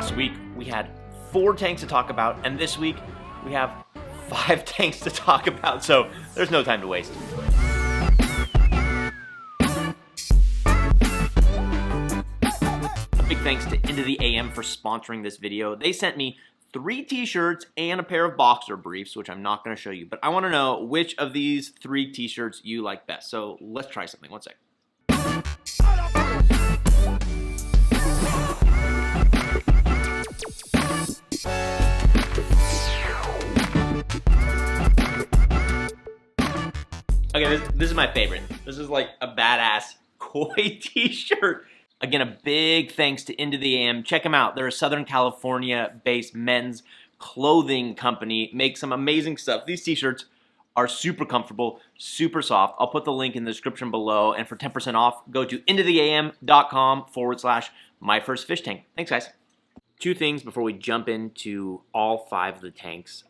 Last week we had 4 tanks to talk about, and this week we have 5 tanks to talk about, so there's no time to waste. A big thanks to Into the AM for sponsoring this video. They sent me 3 t-shirts and a pair of boxer briefs, which I'm not going to show you, but I want to know which of these 3 t-shirts you like best. So let's try something. One sec. Okay, this is my favorite. This is like a badass koi t-shirt. Again, a big thanks to Into the AM. Check them out. They're a Southern California-based men's clothing company. Make some amazing stuff. These t-shirts are super comfortable, super soft. I'll put the link in the description below. And for 10% off, go to intotheam.com/myfirstfishtank. Thanks, guys. 2 things before we jump into all 5 of the tanks.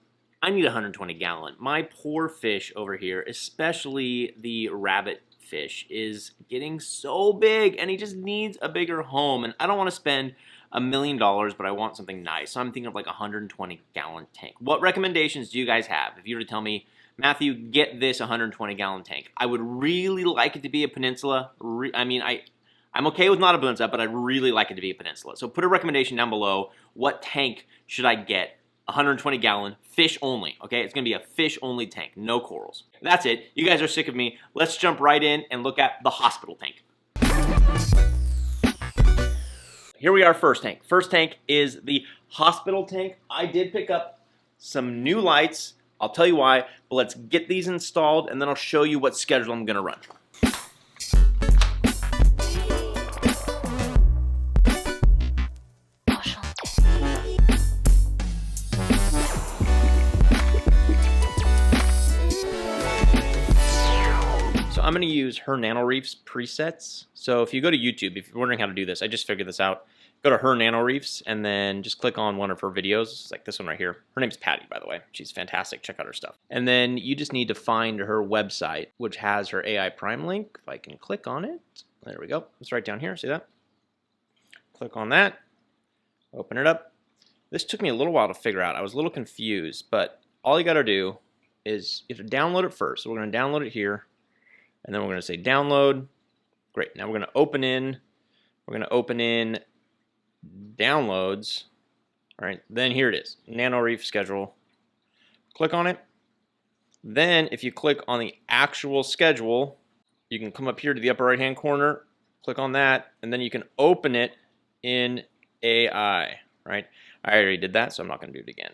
I need a 120-gallon. My poor fish over here, especially the rabbit fish, is getting so big and he just needs a bigger home. And I don't want to spend $1 million, but I want something nice. So I'm thinking of like a 120-gallon tank. What recommendations do you guys have? If you were to tell me, Matthew, get this 120-gallon tank, I would really like it to be a Peninsula. I'm okay with not a Peninsula, but I'd really like it to be a Peninsula. So put a recommendation down below. What tank should I get? 120-gallon, fish only, okay? It's gonna be a fish only tank, no corals. That's it. You guys are sick of me. Let's jump right in and look at the hospital tank. Here we are, first tank. First tank is the hospital tank. I did pick up some new lights. I'll tell you why, but let's get these installed and then I'll show you what schedule I'm gonna run. I'm going to use her Nano Reefs presets. So if you go to YouTube, if you're wondering how to do this, I just figured this out. Go to her Nano Reefs and then just click on one of her videos, like this one right here. Her name's Patty, by the way. She's fantastic. Check out her stuff. And then you just need to find her website, which has her AI Prime link. If I can click on it, there we go. It's right down here. See that? Click on that. Open it up. This took me a little while to figure out. I was a little confused, but all you got to do is you have to download it first. So we're going to download it here. And then we're going to say download. Great. Now we're going to open in. We're going to open in downloads. All right. Then here it is. Nano Reef schedule. Click on it. Then if you click on the actual schedule, you can come up here to the upper right hand corner. Click on that. And then you can open it in AI. Right. I already did that, so I'm not going to do it again.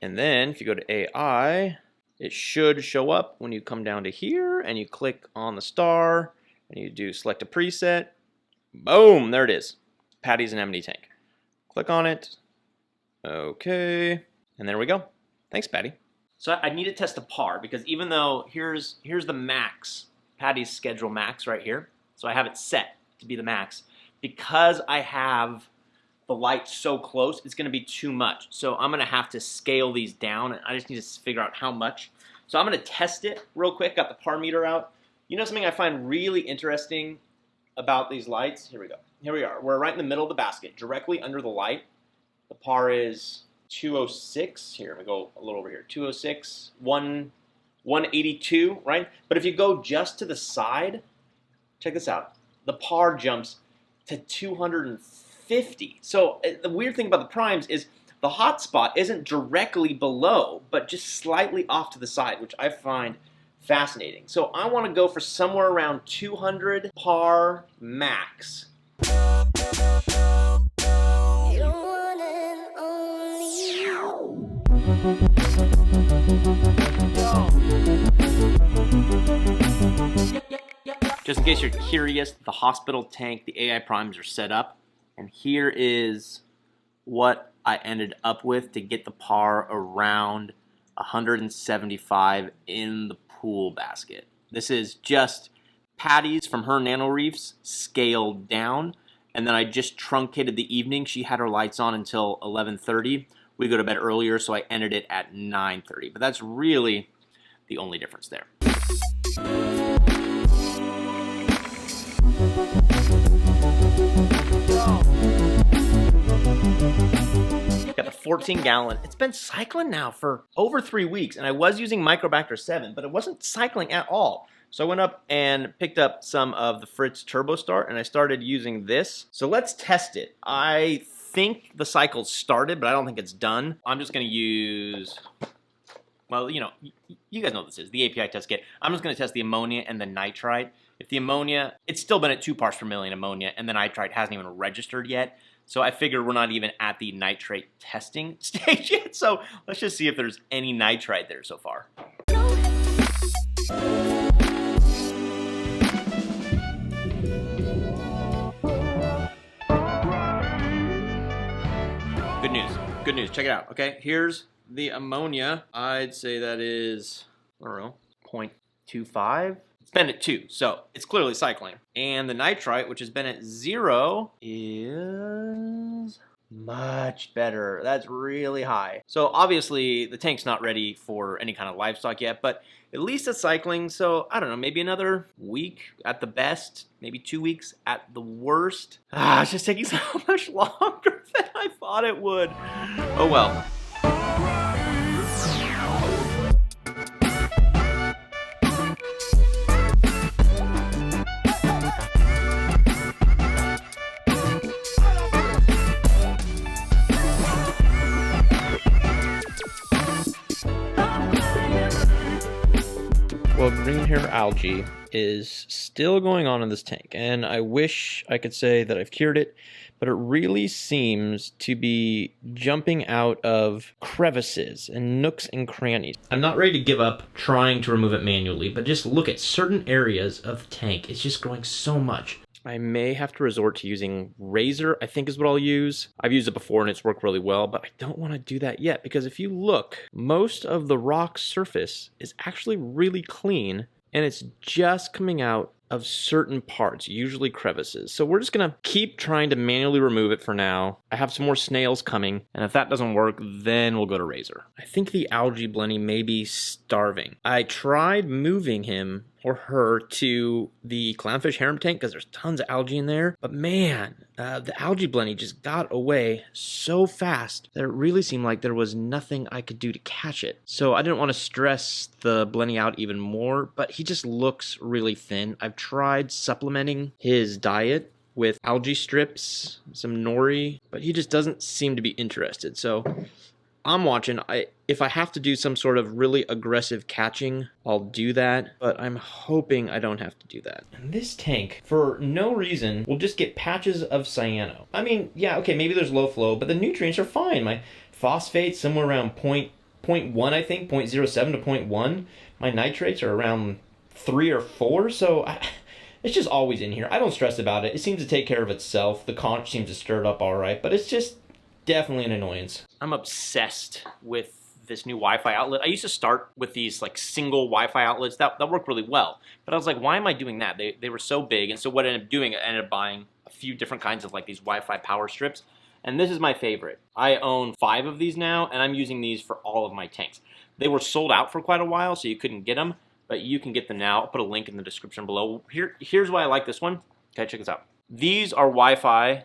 And then if you go to AI, it should show up when you come down to here and you click on the star and you do select a preset. Boom, there it is. Patty's anemone tank. Click on it. Okay, and there we go. Thanks, Patty. So I need to test a par because even though here's the max, Patty's schedule max right here. So I have it set to be the max. Because I have the light so close, it's going to be too much. So I'm going to have to scale these down, and I just need to figure out how much. So I'm going to test it real quick. Got the par meter out. You know something I find really interesting about these lights? Here we go. Here we are. We're right in the middle of the basket, directly under the light. The par is 206. Here, we go a little over here. 206, 182, right? But if you go just to the side, check this out. The par jumps to 250. So the weird thing about the primes is the hot spot isn't directly below, but just slightly off to the side, which I find fascinating. So I want to go for somewhere around 200 par max. Just in case you're curious, the hospital tank, the AI primes are set up. And here is what I ended up with to get the par around 175 in the pool basket. This is just Patty's from her Nano Reefs scaled down. And then I just truncated the evening. She had her lights on until 11:30. We go to bed earlier, so I ended it at 9:30. But that's really the only difference there. 14 gallon. It's been cycling now for over 3 weeks, and I was using Microbacter 7, but it wasn't cycling at all. So I went up and picked up some of the Fritz Turbo Start, and I started using this. So let's test it. I think the cycle started, but I don't think it's done. I'm just gonna use, well, you know, you guys know what this is, the API test kit. I'm just gonna test the ammonia and the nitrite. If the ammonia, it's still been at 2 parts per million ammonia, and the nitrite hasn't even registered yet. So I figured we're not even at the nitrate testing stage yet. So let's just see if there's any nitrite there so far. Good news, good news, check it out, okay? Here's the ammonia. I'd say that is, I don't know, 0.25? It's been at 2, so it's clearly cycling. And the nitrite, which has been at 0, is much better. That's really high. So obviously the tank's not ready for any kind of livestock yet, but at least it's cycling. So I don't know, maybe another week at the best, maybe 2 weeks at the worst. It's just taking so much longer than I thought it would. Oh well. Well, green hair algae is still going on in this tank, and I wish I could say that I've cured it, but it really seems to be jumping out of crevices and nooks and crannies. I'm not ready to give up trying to remove it manually, but just look at certain areas of the tank. It's just growing so much. I may have to resort to using razor, I think is what I'll use. I've used it before and it's worked really well, but I don't want to do that yet because if you look, most of the rock surface is actually really clean and it's just coming out of certain parts, usually crevices. So we're just gonna keep trying to manually remove it for now. I have some more snails coming, and if that doesn't work, then we'll go to razor. I think the algae blenny may be starving. I tried moving him or her to the Clownfish Harem tank because there's tons of algae in there, but man, the algae blenny just got away so fast that it really seemed like there was nothing I could do to catch it. So I didn't want to stress the blenny out even more, but he just looks really thin. I've tried supplementing his diet with algae strips, some nori, but he just doesn't seem to be interested. So I'm watching. If I have to do some sort of really aggressive catching, I'll do that, but I'm hoping I don't have to do that. And this tank, for no reason, will just get patches of cyano. I mean, yeah, okay, maybe there's low flow, but the nutrients are fine. My phosphate's somewhere around 0.1, I think, 0.07 to 0.1. My nitrates are around 3 or 4, so it's just always in here. I don't stress about it. It seems to take care of itself. The conch seems to stir it up all right, but it's just definitely an annoyance. I'm obsessed with this new Wi-Fi outlet. I used to start with these like single Wi-Fi outlets that worked really well, but I was like, why am I doing that? They were so big, and so what I ended up doing, I ended up buying a few different kinds of like these Wi-Fi power strips, and this is my favorite. I own 5 of these now, and I'm using these for all of my tanks. They were sold out for quite a while, so you couldn't get them, but you can get them now. I'll put a link in the description below. Here's why I like this one. Okay, check this out. These are Wi-Fi.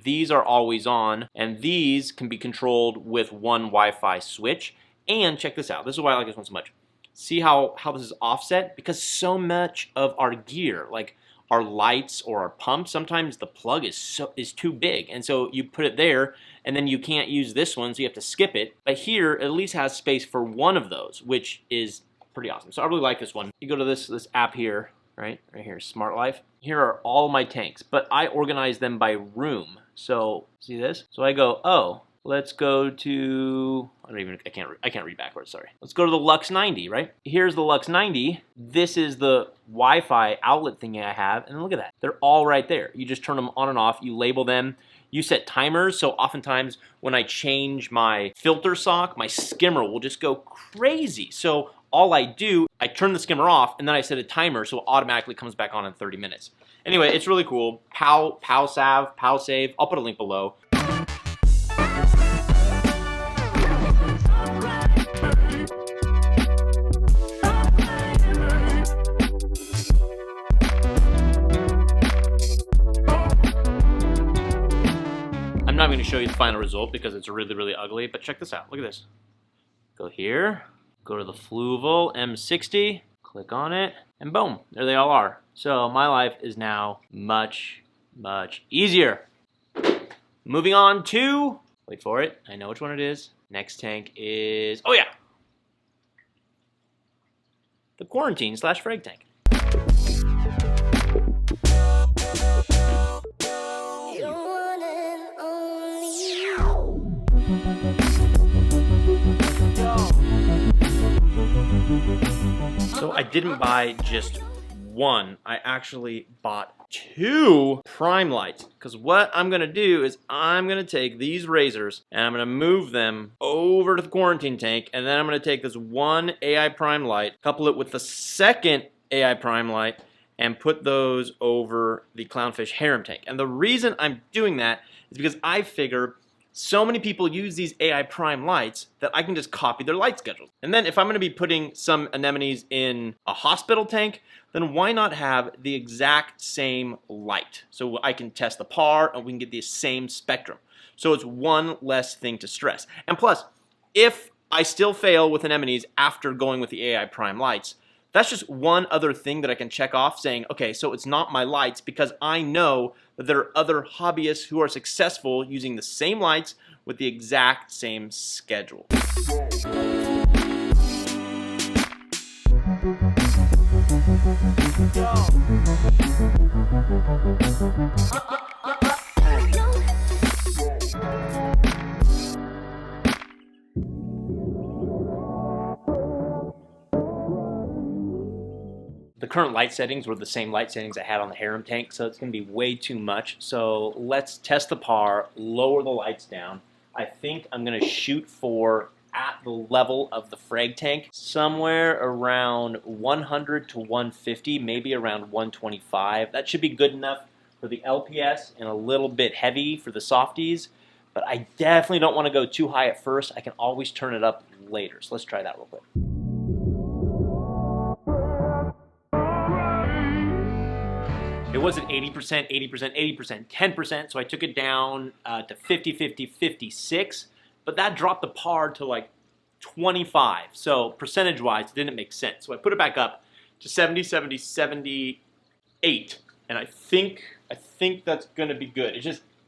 These are always on, and these can be controlled with one Wi-Fi switch. And check this out. This is why I like this one so much. See how this is offset? Because so much of our gear, like our lights or our pumps, sometimes the plug is too big, and so you put it there, and then you can't use this one, so you have to skip it. But here, it at least has space for one of those, which is pretty awesome. So I really like this one. You go to this app here, right here, Smart Life. Here are all my tanks, but I organize them by room. So see this? So I go, oh, let's go to, I can't read backwards, sorry. Let's go to the Lux 90, right? Here's the Lux 90. This is the Wi-Fi outlet thingy I have, and look at that. They're all right there. You just turn them on and off, you label them, you set timers, so oftentimes when I change my filter sock, my skimmer will just go crazy. So all I do, I turn the skimmer off, and then I set a timer so it automatically comes back on in 30 minutes. Anyway, it's really cool. POW Save, I'll put a link below. I'm even going to show you the final result because it's really, really ugly, but check this out. Look at this. Go here, go to the Fluval M60, click on it, and boom, there they all are. So my life is now much, much easier. Moving on to, wait for it, I know which one it is. Next tank is, oh yeah, the quarantine/frag tank. So I didn't buy just one, I actually bought 2 prime lights, because what I'm gonna do is I'm gonna take these razors and I'm gonna move them over to the quarantine tank, and then I'm gonna take this one AI prime light, couple it with the second AI prime light, and put those over the Clownfish Harem tank. And the reason I'm doing that is because I figure so many people use these AI prime lights that I can just copy their light schedules. And then if I'm gonna be putting some anemones in a hospital tank, then why not have the exact same light? So I can test the par and we can get the same spectrum. So it's one less thing to stress. And plus, if I still fail with anemones after going with the AI prime lights, that's just one other thing that I can check off saying, okay, so it's not my lights, because I know that there are other hobbyists who are successful using the same lights with the exact same schedule. The current light settings were the same light settings I had on the Harem tank, so it's going to be way too much. So let's test the par, lower the lights down. I think I'm going to shoot for, at the level of the Frag tank, somewhere around 100 to 150, maybe around 125. That should be good enough for the LPS and a little bit heavy for the softies, but I definitely don't want to go too high at first. I can always turn it up later, so let's try that real quick. It wasn't 80%, 80%, 80%, 10%, so I took it down to 50, 50, 56, but that dropped the par to like 25, so percentage-wise, it didn't make sense. So I put it back up to 70, 70, 78, and I think that's gonna be good.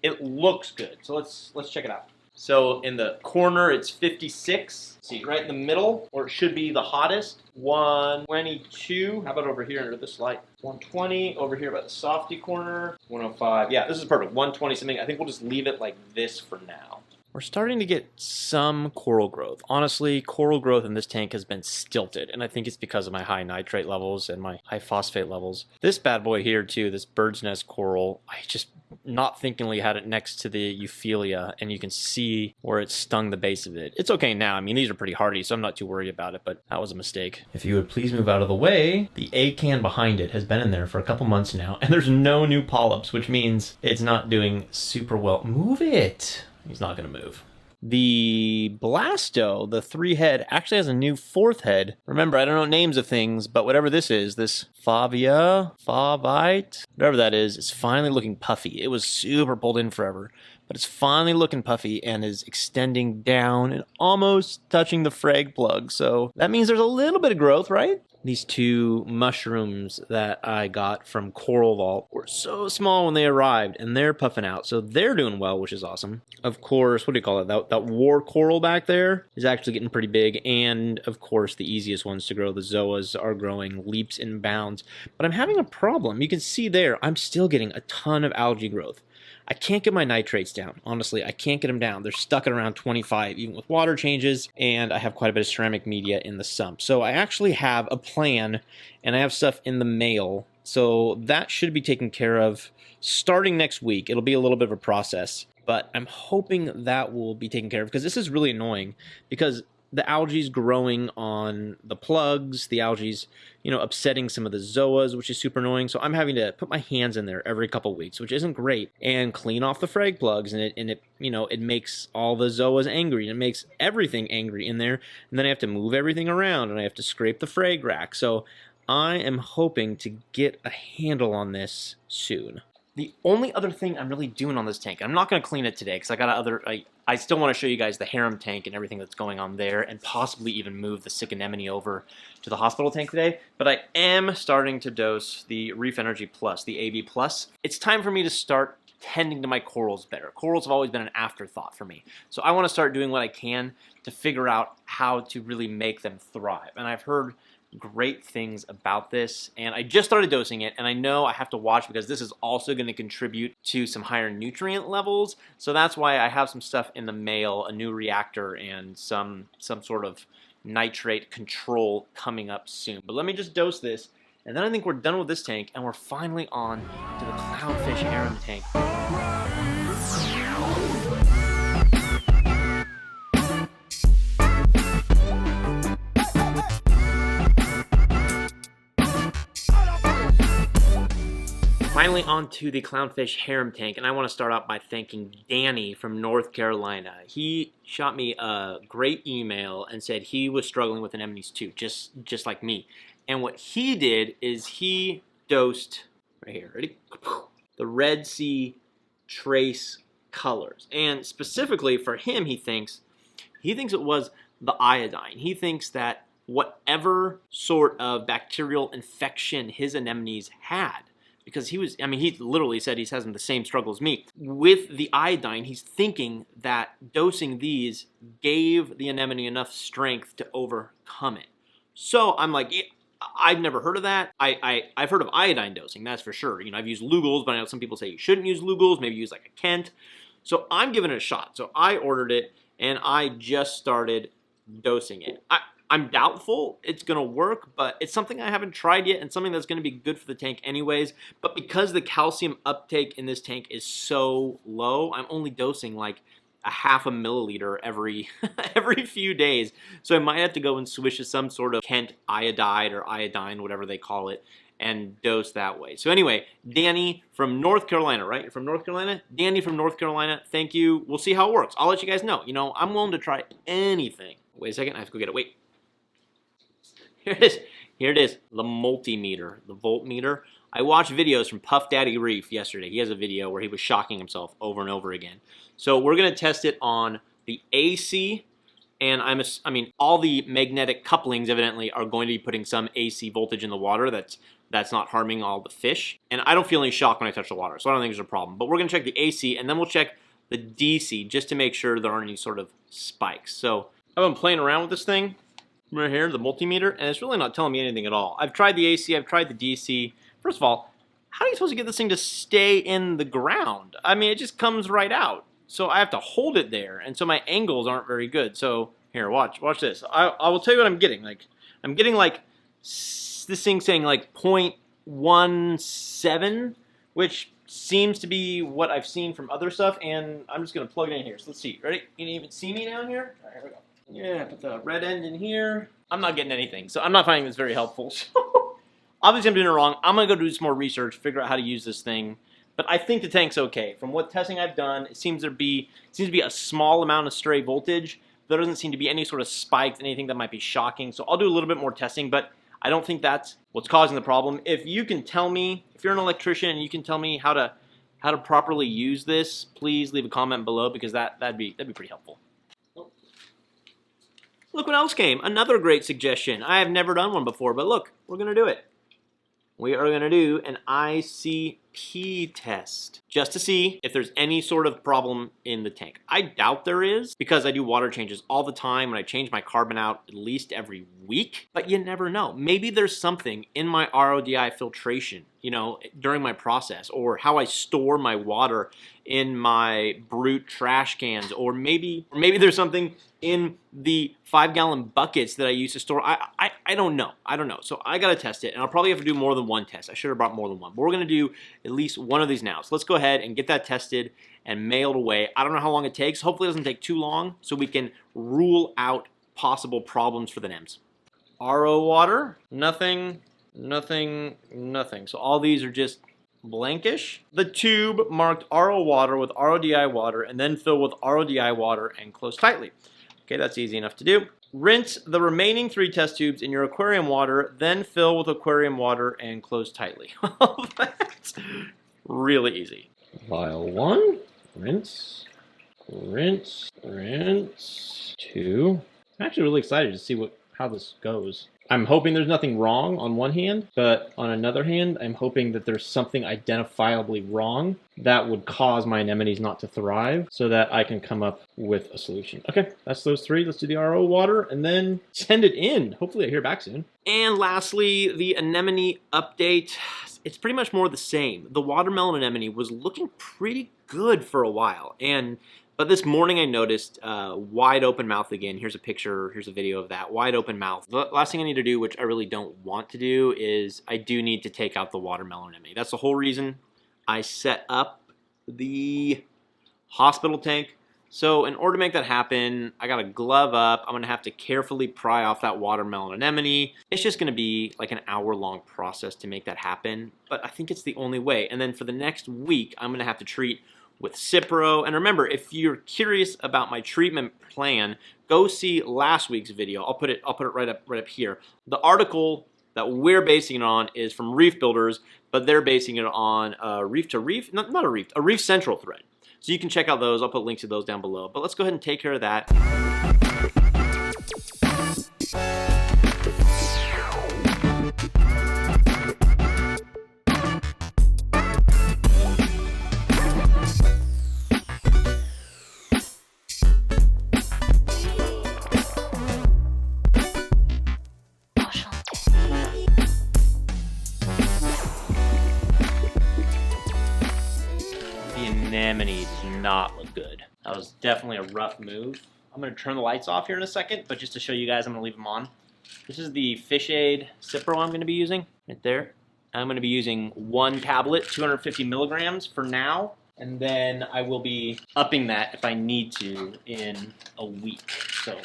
It looks good, so let's check it out. So in the corner, it's 56. See, right in the middle, or it should be the hottest, 122. How about over here under this light? 120. Over here by the softy corner, 105. Yeah, this is perfect. 120 something. I think we'll just leave it like this for now. We're starting to get some coral growth. Honestly, coral growth in this tank has been stilted, and I think it's because of my high nitrate levels and my high phosphate levels. This bad boy here too, this bird's nest coral, I just not thinkingly had it next to the Euphilia, and you can see where it stung the base of it. It's okay now. I mean, these are pretty hardy, so I'm not too worried about it, but that was a mistake. If you would please move out of the way, the A can behind it has been in there for a couple months now, and there's no new polyps, which means it's not doing super well. Move it! He's not going to move. The Blasto, the 3-head, actually has a new 4th head. Remember, I don't know names of things, but whatever this is, this Favite, whatever that is, it's finally looking puffy. It was super pulled in forever, but it's finally looking puffy and is extending down and almost touching the frag plug. So that means there's a little bit of growth, right? These 2 mushrooms that I got from Coral Vault were so small when they arrived, and they're puffing out, so they're doing well, which is awesome. Of course, what do you call it? That war coral back there is actually getting pretty big, and of course, the easiest ones to grow, the zoas, are growing leaps and bounds. But I'm having a problem. You can see there, I'm still getting a ton of algae growth. I can't get my nitrates down. Honestly, I can't get them down. They're stuck at around 25, even with water changes, and I have quite a bit of ceramic media in the sump. So I actually have a plan, and I have stuff in the mail. So that should be taken care of starting next week. It'll be a little bit of a process, but I'm hoping that will be taken care of, because this is really annoying, because the algae's growing on the plugs, the algae's, upsetting some of the zoas, which is super annoying. So I'm having to put my hands in there every couple weeks, which isn't great, and clean off the frag plugs, and it makes all the zoas angry, and it makes everything angry in there. And then I have to move everything around, and I have to scrape the frag rack. So I am hoping to get a handle on this soon. The only other thing I'm really doing on this tank, I'm not going to clean it today because I still want to show you guys the Harem tank and everything that's going on there, and possibly even move the sick anemone over to the hospital tank today. But I am starting to dose the Reef Energy Plus, the AB Plus. It's time for me to start tending to my corals better. Corals have always been an afterthought for me. So I want to start doing what I can to figure out how to really make them thrive. And I've heard great things about this, and I just started dosing it, and I know I have to watch because this is also going to contribute to some higher nutrient levels. So that's why I have some stuff in the mail, a new reactor and some sort of nitrate control coming up soon. But let me just dose this, and then I think we're done with this tank, and we're finally on to the Clownfish Harem tank. Finally on to the Clownfish Harem tank, and I want to start out by thanking Danny from North Carolina. He shot me a great email and said he was struggling with anemones too, just like me. And what he did is he dosed, right here, ready? The Red Sea trace colors. And specifically for him, he thinks it was the iodine. He thinks that whatever sort of bacterial infection his anemones had, because he literally said he's having the same struggle as me. With the iodine, he's thinking that dosing these gave the anemone enough strength to overcome it. So I'm like, yeah, I've never heard of that. I've heard of iodine dosing, that's for sure. You know, I've used Lugol's, but I know some people say you shouldn't use Lugol's, maybe use like a Kent. So I'm giving it a shot. So I ordered it, and I just started dosing it. I'm doubtful it's going to work, but it's something I haven't tried yet and something that's going to be good for the tank anyways. But because the calcium uptake in this tank is so low, I'm only dosing like a half a milliliter every few days. So I might have to go and switch to some sort of Kent iodide or iodine, whatever they call it, and dose that way. So anyway, Danny from North Carolina, right? You're from North Carolina? Danny from North Carolina, thank you. We'll see how it works. I'll let you guys know. You know, I'm willing to try anything. Wait a second, I have to go get it. Wait. Here it is. Here it is. The multimeter, the voltmeter. I watched videos from Puff Daddy Reef yesterday. He has a video where he was shocking himself over and over again. So we're going to test it on the AC, and I mean, all the magnetic couplings evidently are going to be putting some AC voltage in the water that's not harming all the fish. And I don't feel any shock when I touch the water, so I don't think there's a problem. But we're going to check the AC, and then we'll check the DC just to make sure there aren't any sort of spikes. So I've been playing around with this thing right here, the multimeter, and it's really not telling me anything at all. I've tried the AC, I've tried the DC. First of all, how are you supposed to get this thing to stay in the ground? I mean, it just comes right out. So I have to hold it there, and so my angles aren't very good. So here, watch this. I will tell you what I'm getting. Like, I'm getting like this thing saying like 0.17, which seems to be what I've seen from other stuff, and I'm just gonna plug it in here. So let's see. Ready? You can even see me down here? All right, here we go. Yeah, put the red end in here. I'm not getting anything, so I'm not finding this very helpful. Obviously, I'm doing it wrong. I'm going to go do some more research, figure out how to use this thing. But I think the tank's okay. From what testing I've done, it seems to be a small amount of stray voltage. There doesn't seem to be any sort of spikes, anything that might be shocking. So I'll do a little bit more testing, but I don't think that's what's causing the problem. If you can tell me, if you're an electrician and you can tell me how to properly use this, please leave a comment below, because that'd be pretty helpful. Look what else came. Another great suggestion. I have never done one before, but look, we're going to do it. We are going to do an ICP test just to see if there's any sort of problem in the tank. I doubt there is, because I do water changes all the time, and I change my carbon out at least every week, but you never know. Maybe there's something in my RODI filtration, you know, during my process, or how I store my water in my Brute trash cans, or maybe there's something in the 5-gallon buckets that I use to store. I don't know. I don't know. So I got to test it, and I'll probably have to do more than one test. I should have brought more than one. But we're going to do at least one of these now. So let's go ahead and get that tested and mailed away. I don't know how long it takes. Hopefully it doesn't take too long, so we can rule out possible problems for the NEMs. RO water, nothing, nothing, nothing. So all these are just blankish. The tube marked RO water with RODI water, and then fill with RODI water and close tightly. Okay, that's easy enough to do. Rinse the remaining 3 test tubes in your aquarium water, then fill with aquarium water and close tightly. Really easy. Vial 1, rinse, rinse, rinse. 2. I'm actually really excited to see how this goes. I'm hoping there's nothing wrong on one hand, but on another hand, I'm hoping that there's something identifiably wrong that would cause my anemones not to thrive so that I can come up with a solution. Okay, that's those 3. Let's do the RO water and then send it in. Hopefully I hear back soon. And lastly, the anemone update. It's pretty much more the same. The watermelon anemone was looking pretty good for a while, but this morning I noticed wide open mouth again. Here's a picture, here's a video of that, wide open mouth. The last thing I need to do, which I really don't want to do, is I do need to take out the watermelon anemone. That's the whole reason I set up the hospital tank. So in order to make that happen, I gotta glove up. I'm gonna have to carefully pry off that watermelon anemone. It's just gonna be like an hour-long process to make that happen, but I think it's the only way. And then for the next week, I'm gonna have to treat with Cipro. And remember, if you're curious about my treatment plan, go see last week's video. I'll put it right up here. The article that we're basing it on is from Reef Builders, but they're basing it on a Reef Central thread. So you can check out those. I'll put links to those down below. But let's go ahead and take care of that. Anemone does not look good. That was definitely a rough move. I'm going to turn the lights off here in a second, but just to show you guys, I'm going to leave them on. This is the Fish Aid Cipro I'm going to be using right there. I'm going to be using 1 tablet, 250 milligrams for now, and then I will be upping that if I need to in a week. So.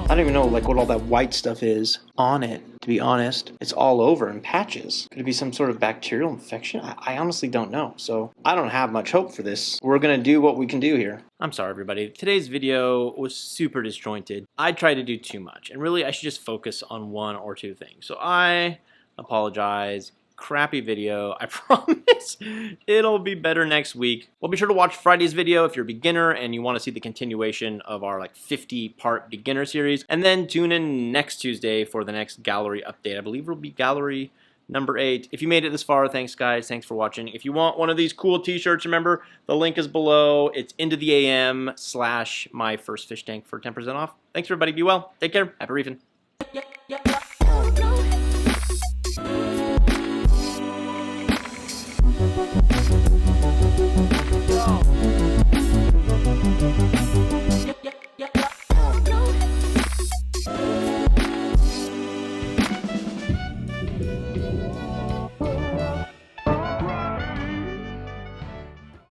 I don't even know what all that white stuff is on it, to be honest. It's all over in patches. Could it be some sort of bacterial infection? I honestly don't know. So I don't have much hope for this. We're gonna do what we can do here. I'm sorry, everybody. Today's video was super disjointed. I tried to do too much, and really I should just focus on 1 or 2 things. So I apologize. Crappy video. I promise it'll be better next week. Well, be sure to watch Friday's video if you're a beginner and you want to see the continuation of our 50-part beginner series. And then tune in next Tuesday for the next gallery update. I believe it'll be gallery number 8. If you made it this far, thanks guys. Thanks for watching. If you want one of these cool t-shirts, remember the link is below. It's into the AM/my first fish tank for 10% off. Thanks everybody. Be well. Take care. Happy reefing.